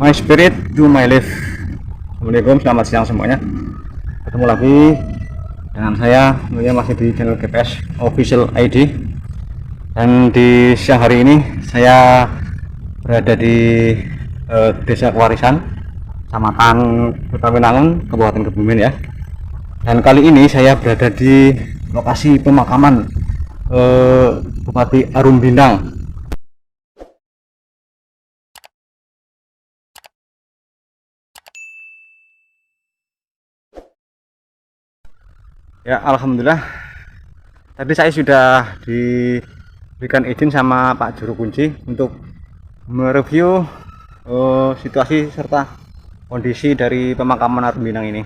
My spirit to my life. Assalamualaikum, selamat siang semuanya. Ketemu lagi dengan saya, masih di channel GPS Official ID. Dan di siang hari ini saya berada di Desa Kewarisan, Kecamatan Kota Winangun, Kabupaten Kebumen ya. Dan kali ini saya berada di lokasi pemakaman Bupati Arum Bintang. Ya, alhamdulillah. Tadi saya sudah diberikan izin sama Pak Juru Kunci untuk mereview situasi serta kondisi dari pemakaman Arum Bintang ini.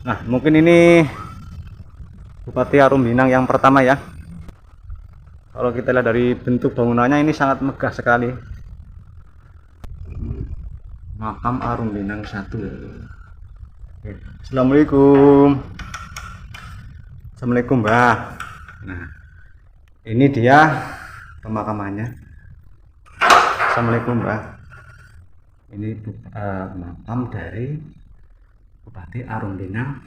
Nah, mungkin ini Bupati Arum Bintang yang pertama ya. Kalau kita lihat dari bentuk bangunannya ini sangat megah sekali. Makam Arum Bintang 1. Assalamualaikum. Assalamualaikum Mbak. Nah, ini dia pemakamannya. Assalamualaikum Mbak. Ini makam dari Bupati Arum Bintang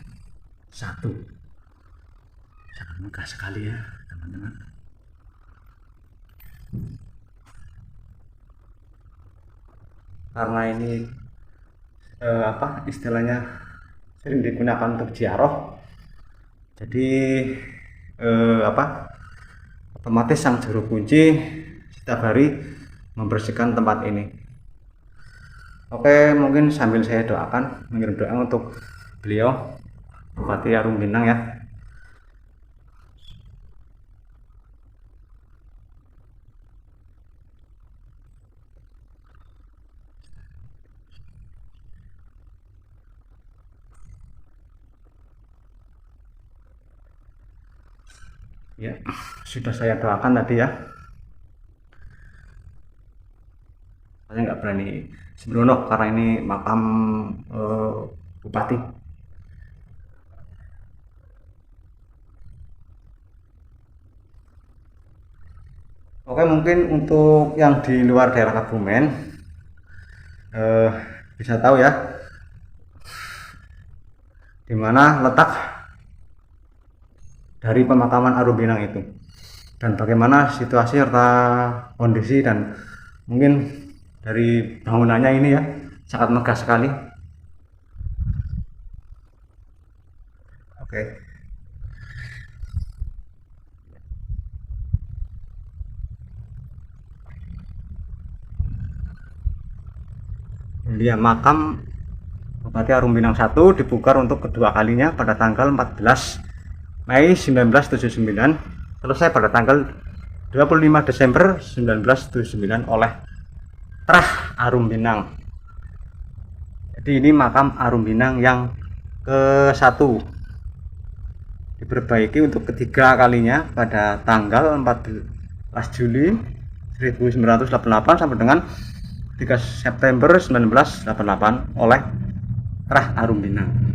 1. Sangat megah sekali ya teman-teman. Karena ini istilahnya sering digunakan untuk ziarah, jadi otomatis sang juru kunci setiap hari membersihkan tempat ini. Oke, mungkin sambil saya doakan, mengirim doa untuk beliau Bupati Arum Bintang ya. Ya, sudah saya doakan tadi ya. Saya nggak berani sembrono karena ini makam bupati. Oke, mungkin untuk yang di luar daerah Kebumen bisa tahu ya di mana letak dari pemakaman Arum Bintang itu dan bagaimana situasi serta kondisi, dan mungkin dari bangunannya ini ya sangat megah sekali. Oke. Dia makam Bupati Arum Bintang 1 dibongkar untuk kedua kalinya pada tanggal 14 Mei 1979, selesai pada tanggal 25 Desember 1979 oleh Trah Arum Bintang. Jadi ini makam Arum Bintang yang ke-1, diperbaiki untuk ketiga kalinya pada tanggal 14 Juli 1988 sampai dengan 3 September 1988 oleh Trah Arum Bintang.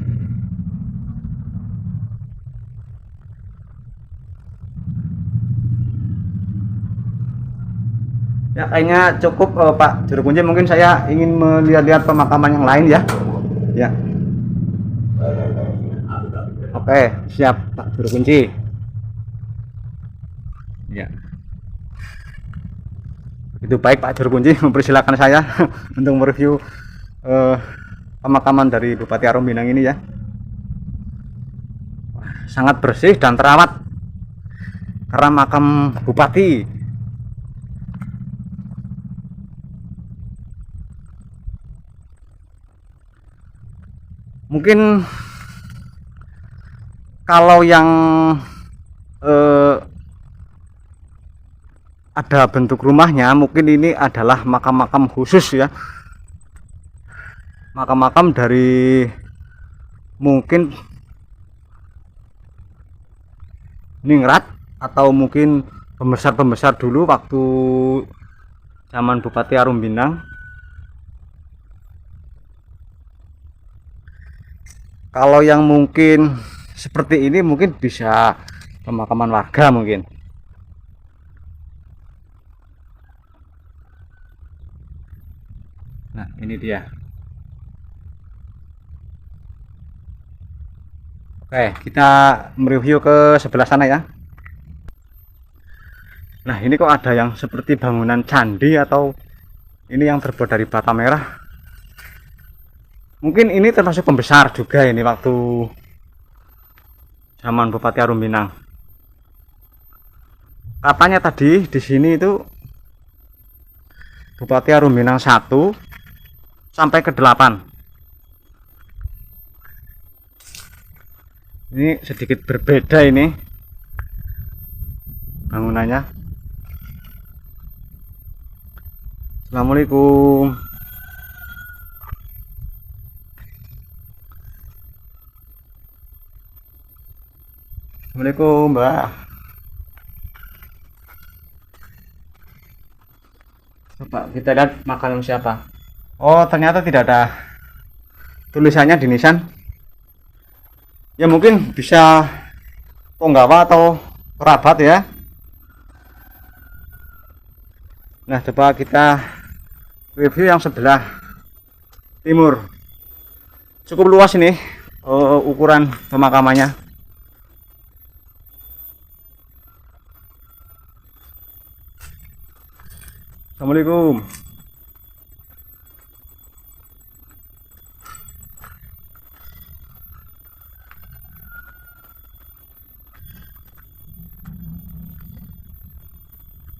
Ya, kayaknya cukup Pak Juru Kunci, mungkin saya ingin melihat-lihat pemakaman yang lain ya. Ya. Oke, siap Pak Juru Kunci. Ya. Itu baik Pak Juru Kunci, mempersilahkan saya untuk mereview pemakaman dari Bupati Arum Bintang ini ya. Sangat bersih dan terawat karena makam bupati. Mungkin kalau yang ada bentuk rumahnya, mungkin ini adalah makam-makam khusus ya, makam-makam dari mungkin ningrat atau mungkin pembesar-pembesar dulu waktu zaman Bupati Arum Bintang. Kalau yang mungkin seperti ini mungkin bisa pemakaman warga mungkin. Nah, ini dia. Oke, kita mereview ke sebelah sana ya. Nah, ini kok ada yang seperti bangunan candi atau ini yang terbuat dari bata merah. Mungkin ini termasuk pembesar juga ini waktu zaman Bupati Arum Minang. Katanya tadi di sini itu Bupati Arum Minang 1 sampai ke 8. Ini sedikit berbeda ini bangunannya. Assalamualaikum. Assalamualaikum, Mbak. Coba kita lihat makanan siapa. Oh, ternyata tidak ada tulisannya di nisan. Ya mungkin bisa Tonggawa atau kerabat ya. Nah, coba kita review yang sebelah timur. Cukup luas ini ukuran pemakamannya. Assalamualaikum.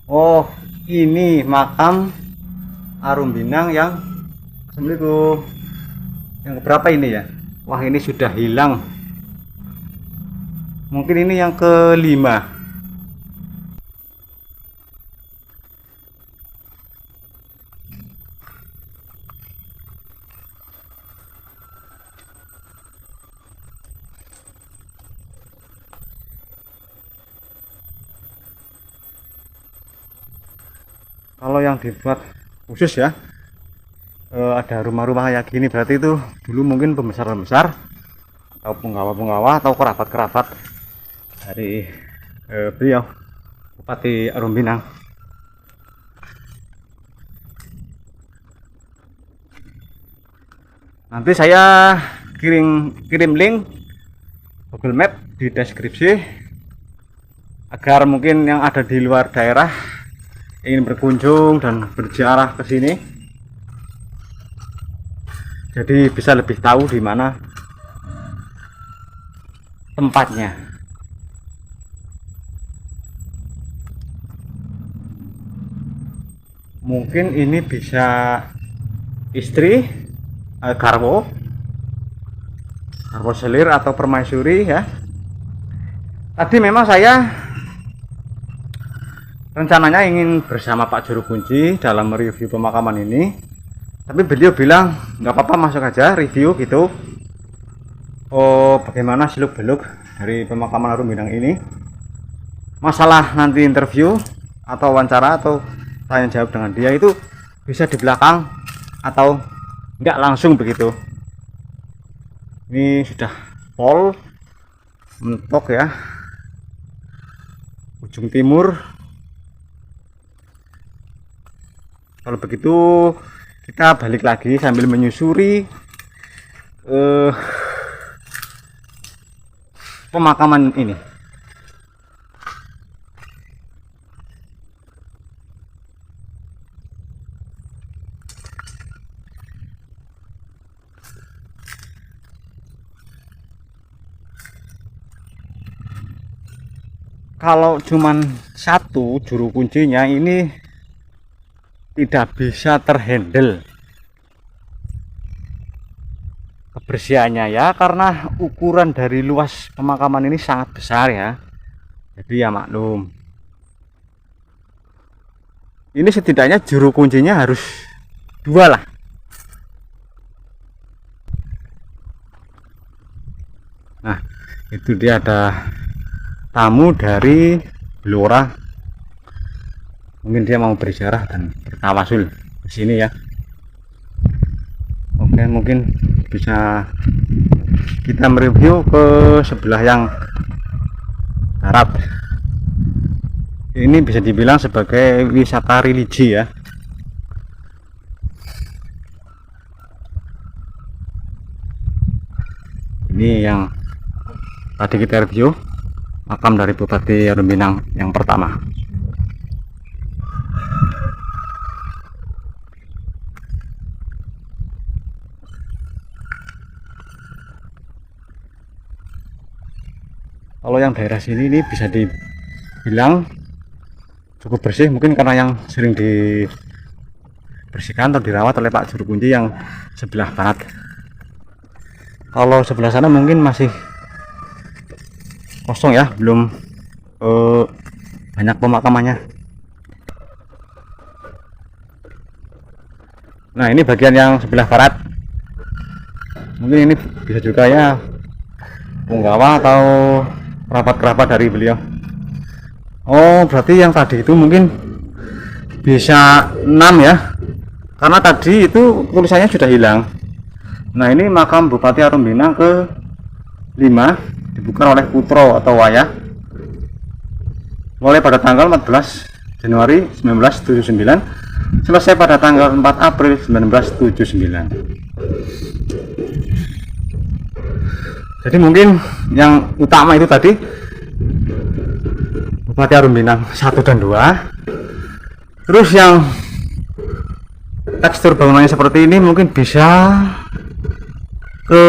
Oh, ini makam Arum Minang yang Assalamualaikum. Yang berapa ini ya? Wah, ini sudah hilang. Mungkin ini yang kelima. Kalau yang dibuat khusus ya, ada rumah-rumah kayak gini, berarti itu dulu mungkin pembesar-pembesar atau penggawa-penggawa atau kerabat-kerabat dari beliau Bupati Arum Minang. Nanti saya kirim link Google Map di deskripsi agar mungkin yang ada di luar daerah ingin berkunjung dan berziarah ke sini, jadi bisa lebih tahu di mana tempatnya. Mungkin ini bisa istri garwo selir atau permaisuri ya. Tadi memang saya rencananya ingin bersama Pak Juru Kunci dalam mereview pemakaman ini, tapi beliau bilang nggak apa-apa, masuk aja review gitu. Oh, bagaimana seluk beluk dari pemakaman Arum Minang ini. Masalah nanti interview atau wawancara atau tanya jawab dengan dia itu bisa di belakang atau nggak langsung begitu. Ini sudah pol mentok ya, ujung timur. Kalau begitu kita balik lagi sambil menyusuri pemakaman ini. Kalau cuman satu juru kuncinya ini tidak bisa terhandle kebersihannya ya, karena ukuran dari luas pemakaman ini sangat besar ya, jadi ya maklum, ini setidaknya juru kuncinya harus 2 lah. Nah, itu dia ada tamu dari Blora, mungkin dia mau berziarah dan bertawasul di sini ya. Oke, mungkin bisa kita mereview ke sebelah yang barat. Ini bisa dibilang sebagai wisata religi ya. Ini yang tadi kita review, makam dari Bupati Arum Minang yang pertama. Kalau yang daerah sini ini bisa dibilang cukup bersih, mungkin karena yang sering dibersihkan atau dirawat oleh Pak Juru Kunci yang sebelah barat. Kalau sebelah sana mungkin masih kosong ya, belum banyak pemakamannya. Nah, ini bagian yang sebelah barat. Mungkin ini bisa juga ya punggawa atau kerabat-kerabat dari beliau. Oh, berarti yang tadi itu mungkin bisa 6 ya, karena tadi itu tulisannya sudah hilang. Nah, ini makam Bupati Arum Minang ke 5, dibuka oleh Putro atau Wayah mulai pada tanggal 14 Januari 1979, selesai pada tanggal 4 April 1979. Jadi mungkin yang utama itu tadi Bupati Arum Minang 1 dan 2. Terus yang tekstur bangunannya seperti ini mungkin bisa ke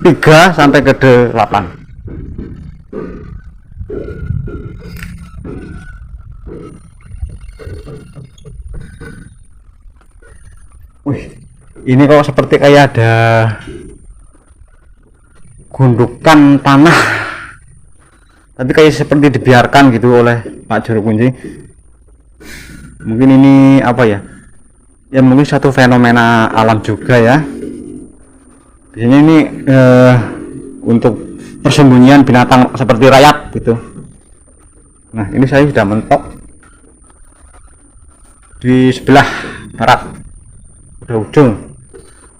3 sampai ke 8. Wih, ini kok seperti kayak ada gundukan tanah, tapi kayak seperti dibiarkan gitu oleh Pak Juru Kunci. Mungkin ini apa ya, ya mungkin satu fenomena alam juga ya. Biasanya ini untuk persembunyian binatang seperti rayap gitu. Nah, ini saya sudah mentok di sebelah barat, udah ujung.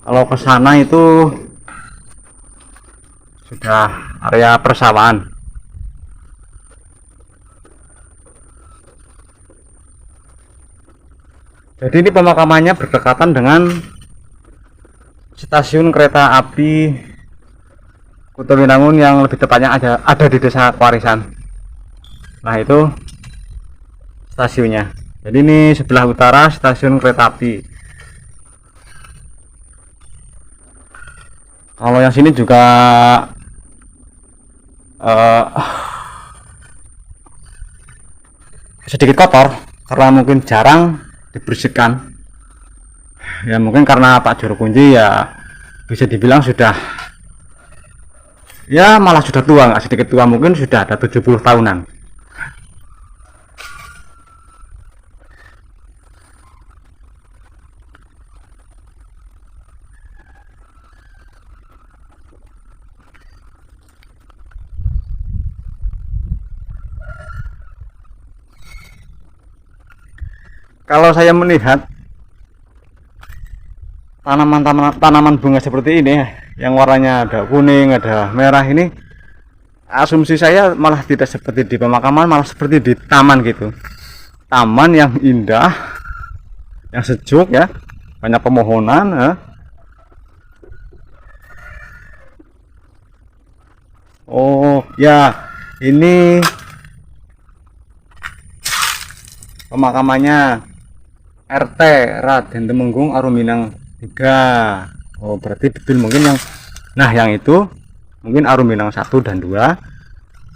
Kalau ke sana itu sudah area persawahan. Jadi ini pemakamannya berdekatan dengan stasiun kereta api Kuto Winangun, yang lebih tepatnya ada di Desa Kwarisan. Nah, itu stasiunnya. Jadi ini sebelah utara stasiun kereta api. Kalau yang sini juga sedikit kotor karena mungkin jarang dibersihkan. Ya mungkin karena Pak Juru Kunci ya bisa dibilang sudah, ya malah sudah tua, nggak sedikit tua, mungkin sudah ada 70 tahunan. Kalau saya melihat tanaman bunga seperti ini yang warnanya ada kuning, ada merah, ini asumsi saya malah tidak seperti di pemakaman, malah seperti di taman gitu. Taman yang indah, yang sejuk ya, banyak pemohonan ya. Oh ya, ini pemakamannya RT Raden Temenggung Arum Minang 3. Oh, berarti betul mungkin yang, nah yang itu mungkin Arum Minang 1 dan 2.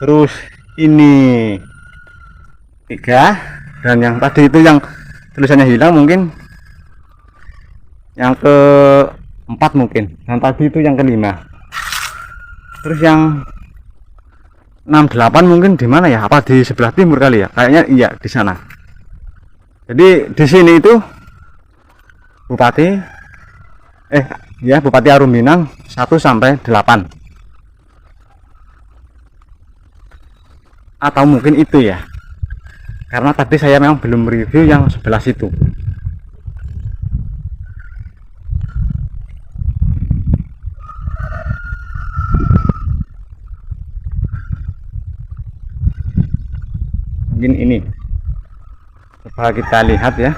Terus ini 3, dan yang tadi itu yang tulisannya hilang mungkin yang ke-4 mungkin. Yang tadi itu yang ke-5. Terus yang 6, 8 mungkin di mana ya? Apa di sebelah timur kali ya? Kayaknya iya di sana. Jadi di sini itu Bupati Bupati Arum Minang 1 sampai 8. Atau mungkin itu ya. Karena tadi saya memang belum review yang sebelah situ. mungkin ini. Coba kita lihat ya.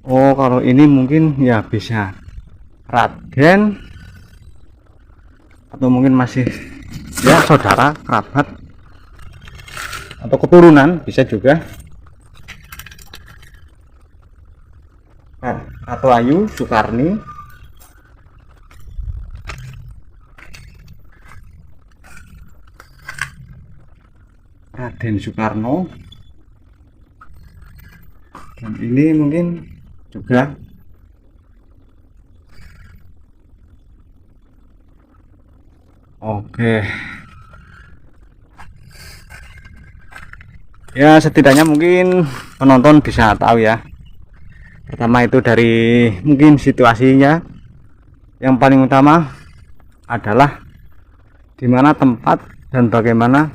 Oh, kalau ini mungkin ya bisa Raden, atau mungkin masih ya saudara, kerabat, atau keturunan bisa juga. Atau Ayu Soekarni, Raden Soekarno, dan ini mungkin juga oke. Ya setidaknya mungkin penonton bisa tahu ya. Pertama itu dari mungkin situasinya, yang paling utama adalah di mana tempat dan bagaimana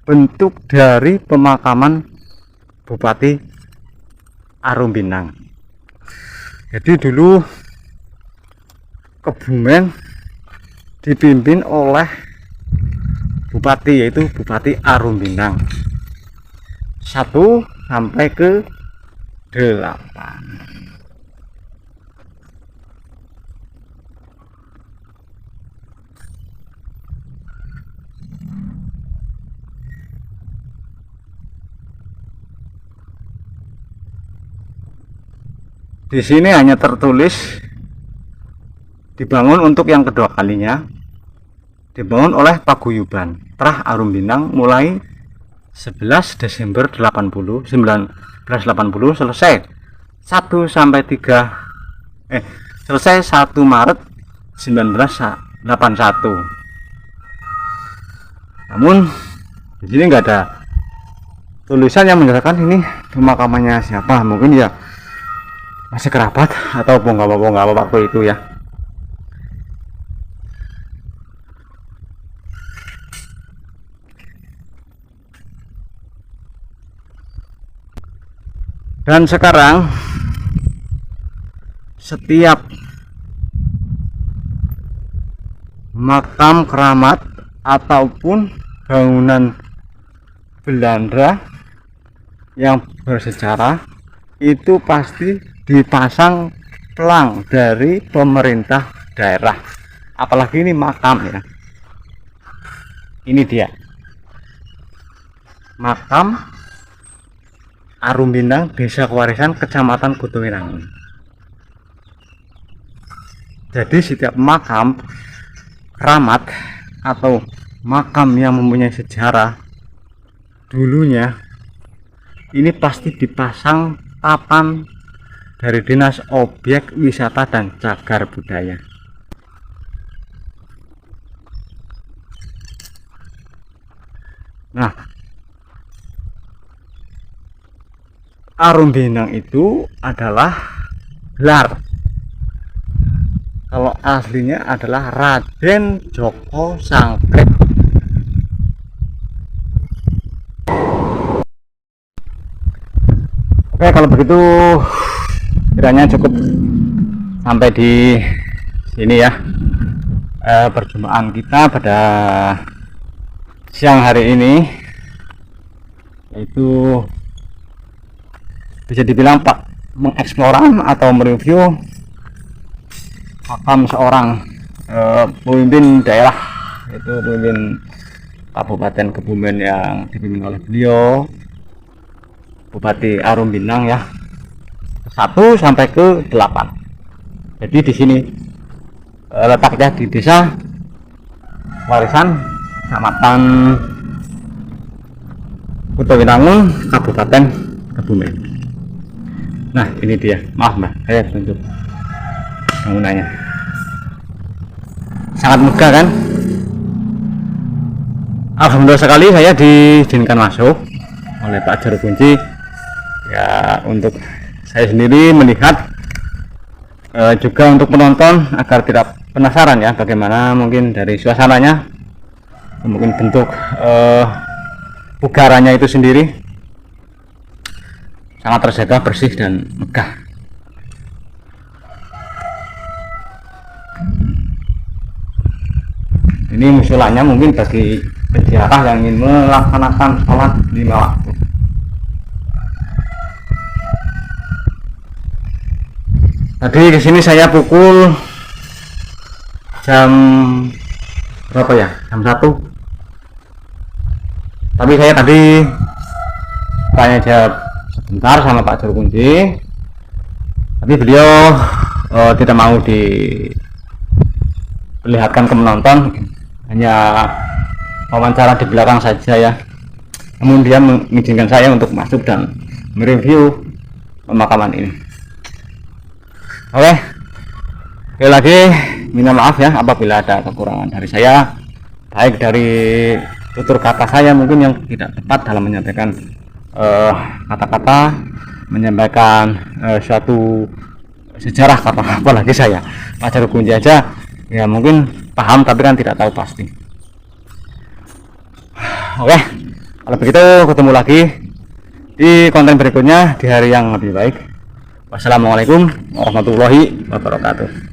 bentuk dari pemakaman Bupati Arum Bintang. Jadi dulu Kebumen dipimpin oleh bupati, yaitu Bupati Arum Bintang 1 sampai ke 8. Di sini hanya tertulis dibangun untuk yang kedua kalinya, dibangun oleh paguyuban Trah Arum Bintang mulai 11 Desember 1980, selesai 1 sampai 3 selesai 1 Maret 1981. Namun di sini nggak ada tulisan yang menjelaskan ini pemakamannya siapa. Mungkin ya masih kerabat atau bonggala waktu itu ya. Dan sekarang setiap makam keramat ataupun bangunan Belanda yang bersejarah itu pasti dipasang pelang dari pemerintah daerah. Apalagi ini makam ya. Ini dia makam Arum Bintang, Desa Kewarisan, Kecamatan Kutuwinangun. Jadi setiap makam keramat atau makam yang mempunyai sejarah dulunya ini pasti dipasang papan dari Dinas Objek Wisata dan Cagar Budaya. Nah, Arum Bintang itu adalah gelar. Kalau aslinya adalah Raden Djoko Sangkret. Oke, kalau begitu kiranya cukup sampai di sini ya perjumpaan kita pada siang hari ini, yaitu bisa dibilang Pak mengeksplor atau mereview makam seorang pemimpin daerah, itu pemimpin Kabupaten Kebumen yang dipimpin oleh beliau Bupati Arum Bintang ya, 1 sampai ke 8. Jadi di sini letaknya di Desa Warisan, Kecamatan Kutuwinangun, Kabupaten Kebumen. Nah ini dia, maaf mbak, saya tunjuk bangunannya. Sangat megah kan? Alhamdulillah sekali saya diizinkan masuk oleh Pak Juru Kunci ya, untuk saya sendiri melihat juga untuk penonton agar tidak penasaran ya bagaimana mungkin dari suasananya, mungkin bentuk ugarannya itu sendiri sangat terjaga, bersih dan megah. Ini musolanya mungkin bagi peziarah yang ingin melaksanakan sholat 5 waktu. Tadi kesini saya pukul jam berapa ya? Jam 1. Tapi saya tadi tanya jawab sebentar sama Pak Juru Kunci, tapi beliau tidak mau diperlihatkan ke penonton, hanya wawancara di belakang saja ya. Namun dia mengizinkan saya untuk masuk dan mereview pemakaman ini. Oke, sekali lagi minta maaf ya apabila ada kekurangan dari saya, baik dari tutur kata saya mungkin yang tidak tepat dalam menyampaikan kata-kata, menyampaikan suatu sejarah, apalagi saya Pak Juru Kunci aja ya mungkin paham tapi kan tidak tahu pasti. Oke, kalau begitu ketemu lagi di konten berikutnya di hari yang lebih baik. Wassalamualaikum warahmatullahi wabarakatuh.